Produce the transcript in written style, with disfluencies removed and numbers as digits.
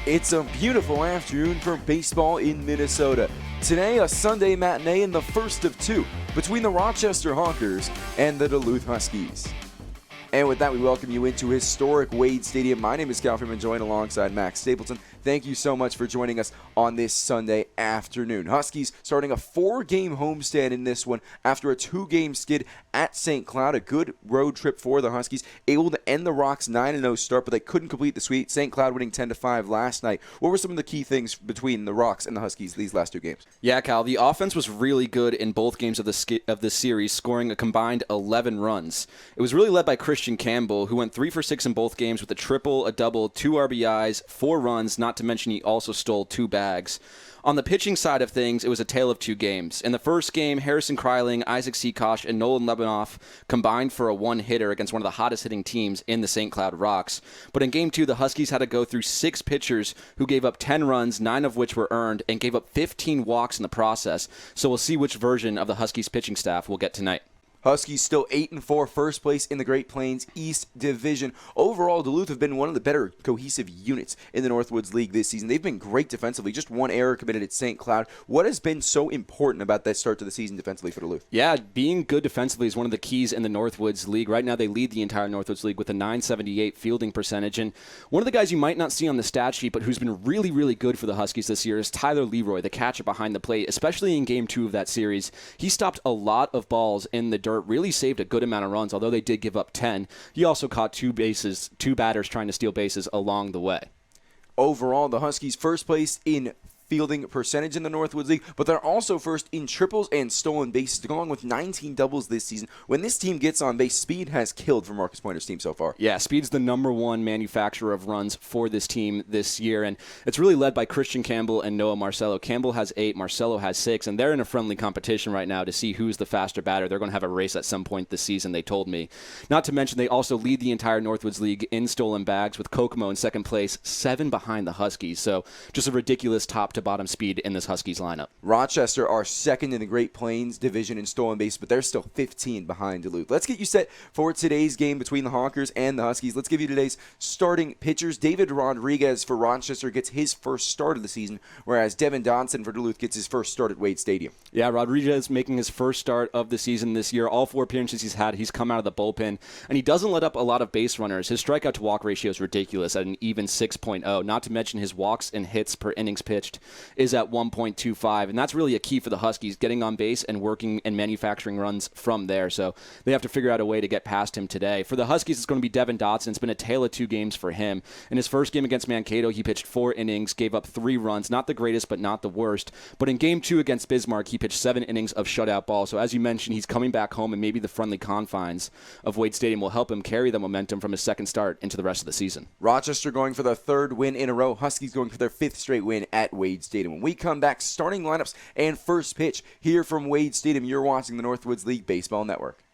It's a beautiful afternoon for baseball in Minnesota. Today, a Sunday matinee in the first of two between the Rochester Hawkers and the Duluth Huskies. And with that, we welcome you into historic Wade Stadium. My name is Cal Friedman, joined alongside Max Stapleton. Thank you so much for joining us on this Sunday afternoon. Huskies starting a 4-game homestand in this one after a 2-game skid at St. Cloud. A good road trip for the Huskies, able to end the Rocks' 9-0 start, but they couldn't complete the sweep. St. Cloud winning 10-5 last night. What were some of the key things between the Rocks and the Huskies these last 2 games? Yeah, Cal, the offense was really good in both games of the series, scoring a combined 11 runs. It was really led by Christian Campbell, who went 3 for 6 in both games with a triple, a double, 2 RBIs, 4 runs, not to mention he also stole 2 bags. On the pitching side of things, it was a tale of 2 games. In the first game, Harrison Kryling, Isaac Seakosh, and Nolan Lebanoff combined for a 1-hitter against one of the hottest hitting teams in the St. Cloud Rocks. But in Game 2, the Huskies had to go through 6 pitchers who gave up 10 runs, 9 of which were earned, and gave up 15 walks in the process. So we'll see which version of the Huskies pitching staff we'll get tonight. Huskies still 8-4, first place in the Great Plains East Division. Overall, Duluth have been one of the better cohesive units in the Northwoods League this season. They've been great defensively, just 1 error committed at St. Cloud. What has been so important about that start to the season defensively for Duluth? Yeah, being good defensively is one of the keys in the Northwoods League. Right now, they lead the entire Northwoods League with a .978 fielding percentage. And one of the guys you might not see on the stat sheet, but who's been really, really good for the Huskies this year is Tyler Leroy, the catcher behind the plate, especially in Game 2 of that series. He stopped a lot of balls in the dirt, really saved a good amount of runs, although they did give up 10. He also caught 2 batters trying to steal bases along the way. Overall, the Huskies first place in fielding percentage in the Northwoods League, but they're also first in triples and stolen bases, along with 19 doubles this season. When this team gets on base, speed has killed for Marcus Pointer's team so far. Yeah, speed's the #1 manufacturer of runs for this team this year, and it's really led by Christian Campbell and Noah Marcello. Campbell has 8, Marcello has 6, and they're in a friendly competition right now to see who's the faster batter. They're going to have a race at some point this season, they told me. Not to mention, they also lead the entire Northwoods League in stolen bags, with Kokomo in second place, 7 behind the Huskies. So just a ridiculous top-to-bottom speed in this Huskies lineup. Rochester are second in the Great Plains division in stolen base, but they're still 15 behind Duluth. Let's get you set for today's game between the Hawkers and the Huskies. Let's give you today's starting pitchers. David Rodriguez for Rochester gets his first start of the season, whereas Devin Dodson for Duluth gets his first start at Wade Stadium. Yeah, Rodriguez making his first start of the season this year. All 4 appearances he's had, he's come out of the bullpen, and he doesn't let up a lot of base runners. His strikeout to walk ratio is ridiculous at an even 6.0. Not to mention his walks and hits per innings pitched is at 1.25, and that's really a key for the Huskies, getting on base and working and manufacturing runs from there. So they have to figure out a way to get past him today. For the Huskies, it's going to be Devin Dodson. It's been a tale of 2 games for him. In his first game against Mankato, he pitched 4 innings, gave up 3 runs, not the greatest, but not the worst. But in Game 2 against Bismarck, he pitched 7 innings of shutout ball. So as you mentioned, he's coming back home, and maybe the friendly confines of Wade Stadium will help him carry the momentum from his second start into the rest of the season. Rochester going for their 3rd win in a row. Huskies going for their 5th straight win at Wade Stadium. When we come back, starting lineups and first pitch here from Wade Stadium. You're watching the Northwoods League Baseball Network.